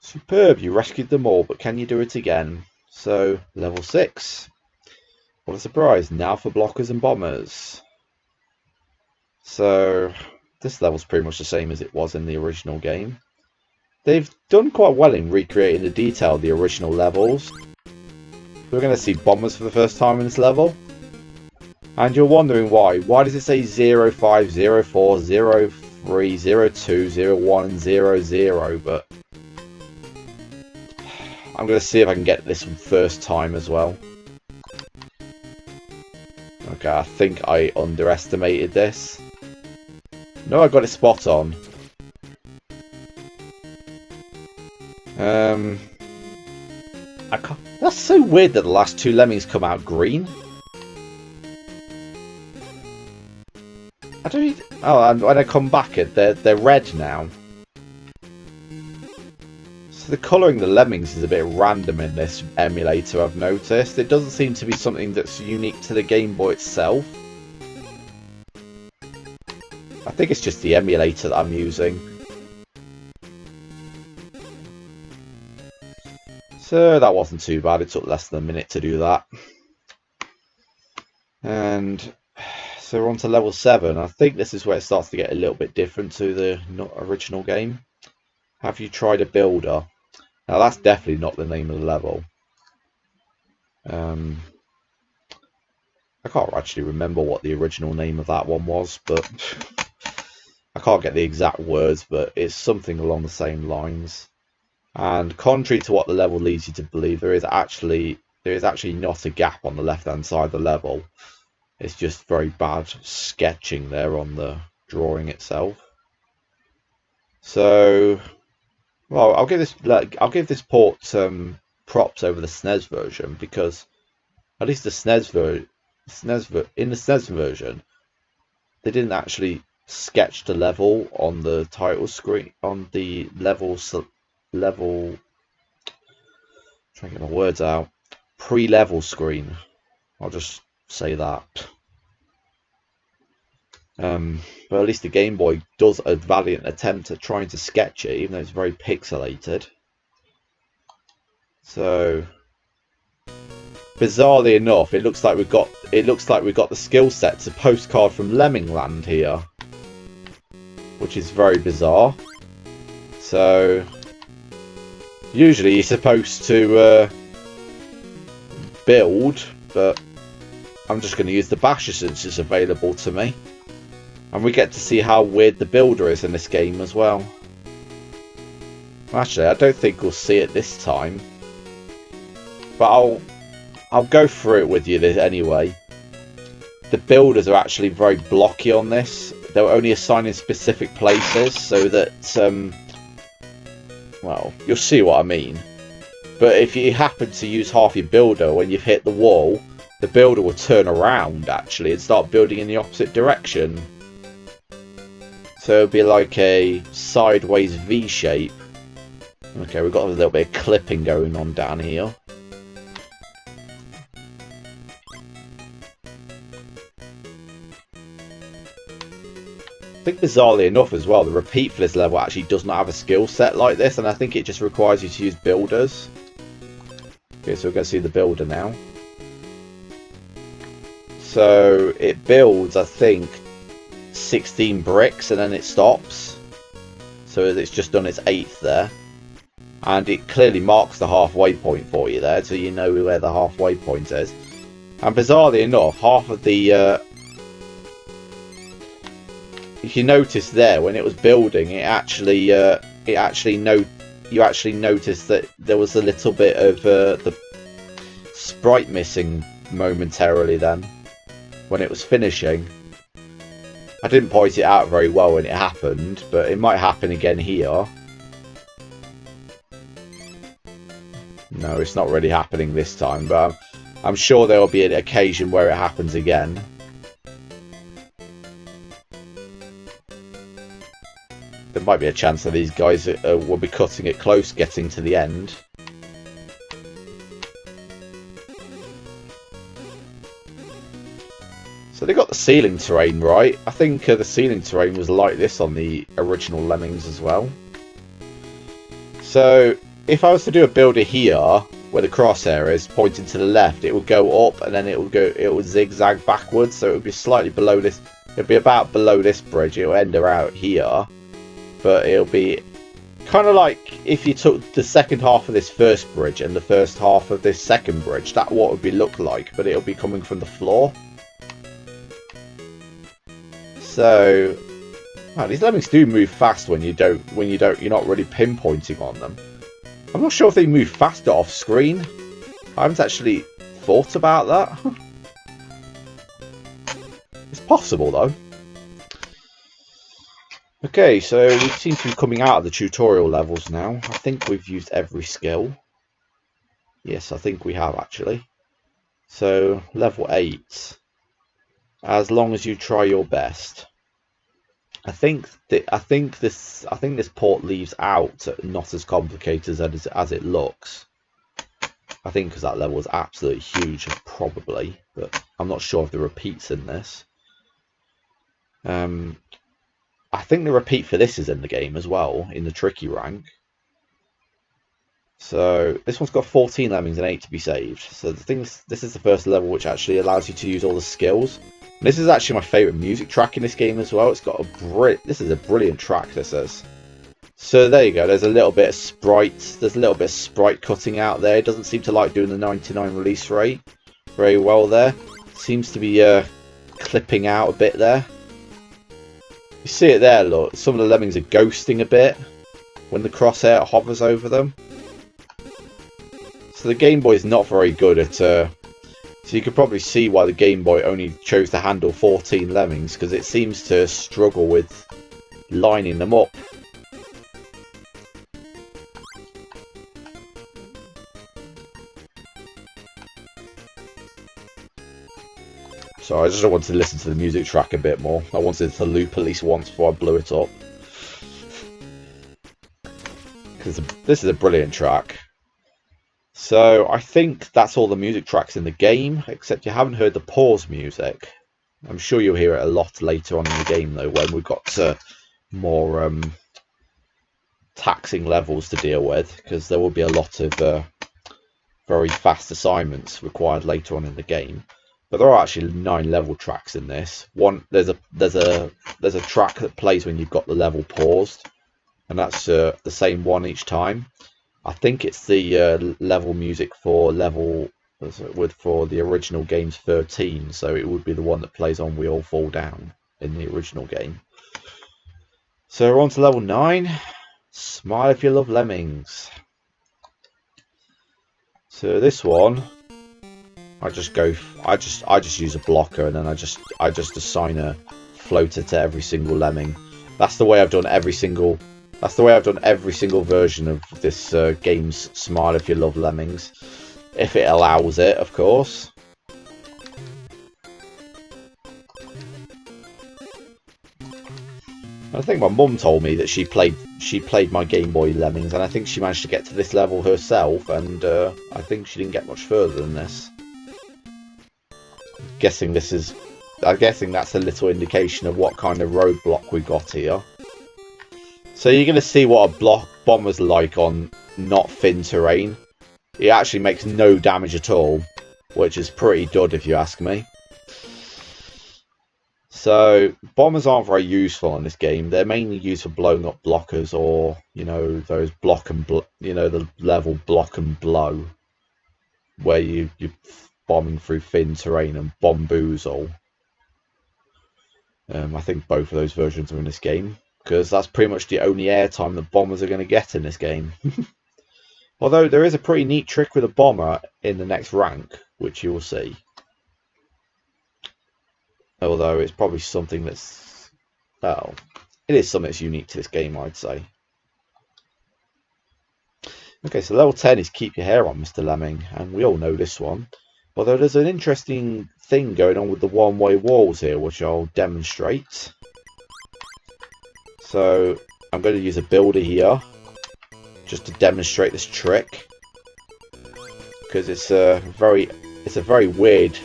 Superb, you rescued them all, but can you do it again? So, level 6. What a surprise, now for blockers and bombers. So, this level's pretty much the same as it was in the original game. They've done quite well in recreating the detail of the original levels. We're going to see bombers for the first time in this level. And you're wondering why. Why does it say 0, 5, 0, 4, 0, 3, 0, 2, 0, 1, and 0, 0? But I'm going to see if I can get this one first time as well. Okay, I think I underestimated this. No, I got it spot on. I can't. That's so weird that the last two Lemmings come out green. I don't. Oh, and when I come back, they're red now. So the colouring of the Lemmings is a bit random in this emulator, I've noticed. It doesn't seem to be something that's unique to the Game Boy itself. I think it's just the emulator that I'm using. So that wasn't too bad. It took less than a minute to do that. And so we're on to level 7. I think this is where it starts to get a little bit different to the original game. Have you tried a builder? Now that's definitely not the name of the level. I can't actually remember what the original name of that one was, but I can't get the exact words, but it's something along the same lines. And contrary to what the level leads you to believe, there is actually not a gap on the left-hand side of the level. It's just very bad sketching there on the drawing itself. So, well, I'll give this port props over the SNES version, because at least the SNES version, they didn't actually sketch the level on the title screen, on the level trying to get my words out, pre-level screen. I'll just say that. But at least the Game Boy does a valiant attempt at trying to sketch it, even though it's very pixelated. So, bizarrely enough, it looks like we've got the skill set to Postcard from Lemmingland here, which is very bizarre. So, usually you're supposed to build, but I'm just going to use the basher since it's available to me. And we get to see how weird the builder is in this game as well. Actually, I don't think we'll see it this time, but I'll go through it with you anyway. The builders are actually very blocky on this. They're only assigning specific places so that well, you'll see what I mean. But if you happen to use half your builder when you've hit the wall, the builder will turn around actually and start building in the opposite direction. So it'll be like a sideways V shape. Okay, we've got a little bit of clipping going on down here. I think bizarrely enough as well, the repeat for this level actually does not have a skill set like this, and I think it just requires you to use builders. Okay, so we're going to see the builder now. So it builds, I think, 16 bricks and then it stops. So it's just done its 8th there. And it clearly marks the halfway point for you there, so you know where the halfway point is. And bizarrely enough, half of the... if you notice there, when it was building, you actually noticed that there was a little bit of the sprite missing momentarily then, when it was finishing. I didn't point it out very well when it happened, but it might happen again here. No, it's not really happening this time, but I'm sure there will be an occasion where it happens again. There might be a chance that these guys will be cutting it close, getting to the end. So they got the ceiling terrain right. I think the ceiling terrain was like this on the original Lemmings as well. So if I was to do a builder here, where the crosshair is pointing to the left, it would go up and then it would zigzag backwards, so it would be slightly below this. It'd be about below this bridge. It'll end around here, but it'll be kind of like if you took the second half of this first bridge and the first half of this second bridge. That's what it would be look like, but it'll be coming from the floor. So, wow, these lemmings do move fast when you're not really pinpointing on them. I'm not sure if they move faster off screen. I haven't actually thought about that. It's possible though. Okay, so we seem to be coming out of the tutorial levels now. I think we've used every skill. Yes, I think we have actually. So level 8. As long as you try your best. I think this port leaves out not as complicated as it looks. I think because that level is absolutely huge, probably, but I'm not sure if the repeat's in this. I think the repeat for this is in the game as well, in the tricky rank. So this one's got 14 lemmings and 8 to be saved. So the thing is, this is the first level which actually allows you to use all the skills. And this is actually my favourite music track in this game as well. It's got this is a brilliant track, this is. So there you go, there's a little bit of sprite cutting out there. It doesn't seem to like doing the 99 release rate very well there. Seems to be clipping out a bit there. You see it there, look. Some of the lemmings are ghosting a bit when the crosshair hovers over them. So the Game Boy is not very good at... So you could probably see why the Game Boy only chose to handle 14 lemmings, because it seems to struggle with lining them up. So I just wanted to listen to the music track a bit more. I wanted it to loop at least once before I blew it up. Because this is a brilliant track. So I think that's all the music tracks in the game, except you haven't heard the pause music. I'm sure you'll hear it a lot later on in the game though, when we've got more taxing levels to deal with, because there will be a lot of very fast assignments required later on in the game. But there are actually 9 level tracks in this. There's a track that plays when you've got the level paused, and that's the same one each time. I think it's the level music for the original game's 13, so it would be the one that plays on We All Fall Down in the original game. So we're on to level 9. Smile if you love lemmings. So this one, I just use a blocker, and then I just assign a floater to every single lemming. That's the way I've done every single version of this game's Smile If You Love Lemmings, if it allows it, of course. I think my mum told me that she played my Game Boy Lemmings, and I think she managed to get to this level herself, and I think she didn't get much further than this. I'm guessing that's a little indication of what kind of roadblock we got here. So you're going to see what a bomber's like on not thin terrain. It actually makes no damage at all, which is pretty dud if you ask me. So bombers aren't very useful in this game. They're mainly used for blowing up blockers, or those the level block and blow, where you're bombing through thin terrain and bomboozle. I think both of those versions are in this game, because that's pretty much the only airtime the bombers are going to get in this game. Although there is a pretty neat trick with a bomber in the next rank, which you will see. Although it's probably something that's... well, it is something that's unique to this game, I'd say. Okay, so level 10 is Keep Your Hair On, Mr. Lemming, and we all know this one. Although there's an interesting thing going on with the one-way walls here, which I'll demonstrate. So I'm going to use a builder here, just to demonstrate this trick, because it's a very weird.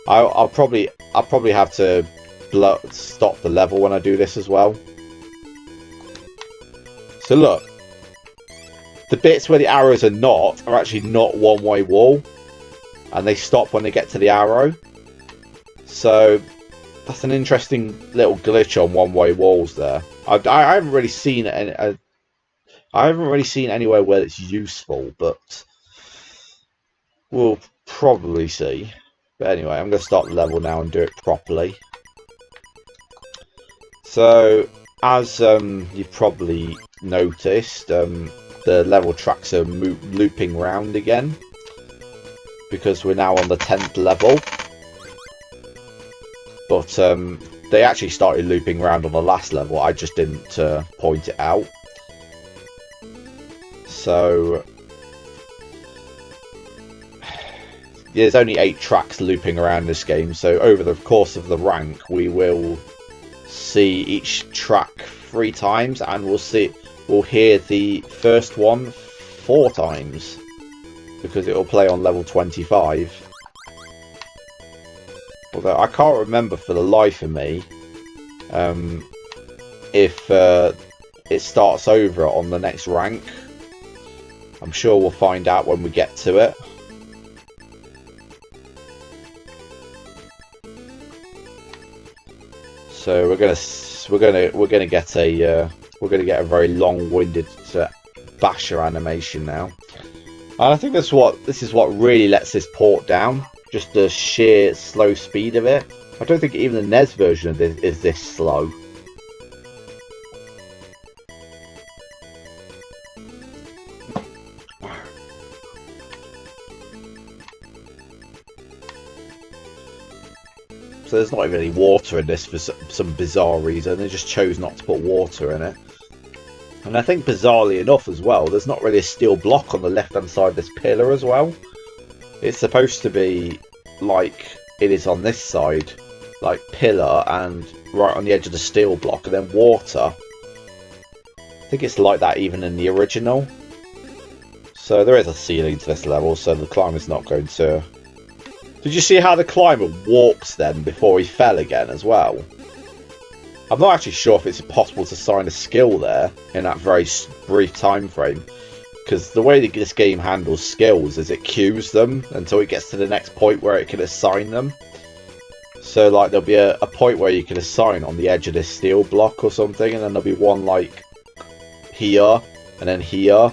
I'll probably have to stop the level when I do this as well. So look, the bits where the arrows are not are actually not one-way wall, and they stop when they get to the arrow. So that's an interesting little glitch on one-way walls there. I haven't really seen it. I haven't really seen anywhere where it's useful, but we'll probably see. But anyway, I'm going to start the level now and do it properly. So, as you've probably noticed, the level tracks are looping round again, because we're now on the 10th level. But they actually started looping around on the last level, I just didn't point it out. So there's only 8 tracks looping around this game, so over the course of the rank we will see each track 3 times, and we'll hear the first one 4 times, because it will play on level 25. Although I can't remember for the life of me if it starts over on the next rank. I'm sure we'll find out when we get to it. So we're gonna get a very long-winded basher animation now. And I think this is what really lets this port down. Just the sheer slow speed of it. I don't think even the NES version of this is this slow. So there's not even any water in this for some bizarre reason. They just chose not to put water in it. And I think bizarrely enough as well, there's not really a steel block on the left hand side of this pillar as well. It's supposed to be like it is on this side, like pillar and right on the edge of the steel block, and then water. I think it's like that even in the original. So there is a ceiling to this level, so the climber's not going to... Did you see how the climber walks then before he fell again as well? I'm not actually sure if it's possible to assign a skill there in that very brief time frame. Because the way that this game handles skills is it queues them until it gets to the next point where it can assign them. So like there'll be a point where you can assign on the edge of this steel block or something, and then there'll be one like here and then here.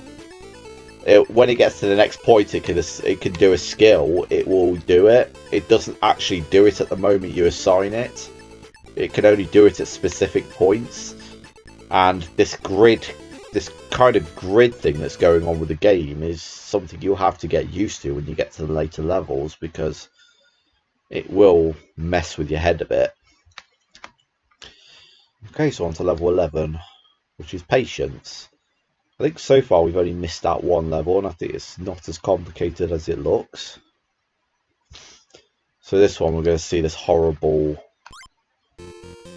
When it gets to the next point, it can do a skill. It will do it. It doesn't actually do it at the moment you assign it. It can only do it at specific points. And this kind of grid thing that's going on with the game is something you'll have to get used to when you get to the later levels, because it will mess with your head a bit. Okay, so on to level 11, which is patience. I think so far we've only missed out one level, and I think it's not as complicated as it looks. So this one we're going to see this horrible...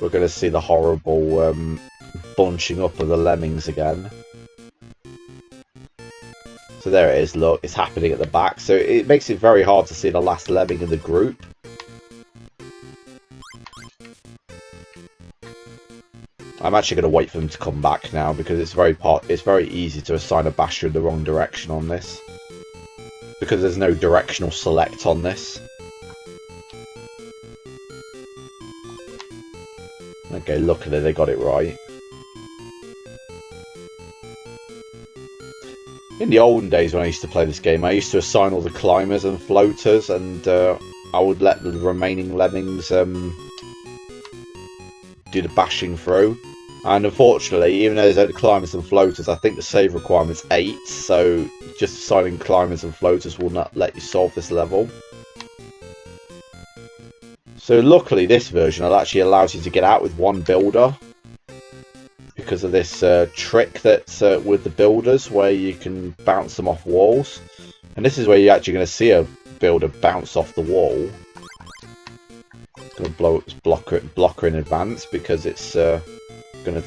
We're going to see the horrible bunching up of the lemmings again. So there it is, look, it's happening at the back. So it makes it very hard to see the last lemming in the group. I'm actually going to wait for them to come back now, because it's very easy to assign a basher in the wrong direction on this. Because there's no directional select on this. Okay, luckily they got it right. In the olden days when I used to play this game, I used to assign all the climbers and floaters, and I would let the remaining lemmings do the bashing through. And unfortunately, even though there's only climbers and floaters, I think the save requirement's 8, so just assigning climbers and floaters will not let you solve this level. So luckily this version actually allows you to get out with one builder, because of this trick that's with the builders, where you can bounce them off walls. And this is where you're actually going to see a builder bounce off the wall. It's going to blow its blocker in advance, because it's going to...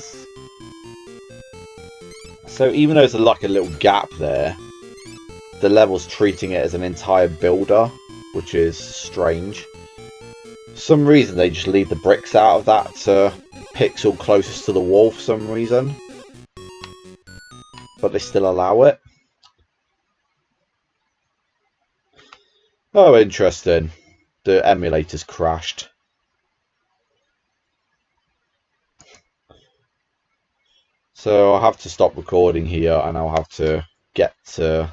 So even though there's like a little gap there, the level's treating it as an entire builder, which is strange. For some reason they just leave the bricks out of that pixel closest to the wall for some reason, but they still allow it. Oh, interesting. The emulator's crashed. So I'll have to stop recording here and I'll have to get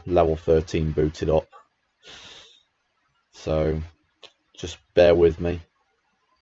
level 13 booted up. So just bear with me.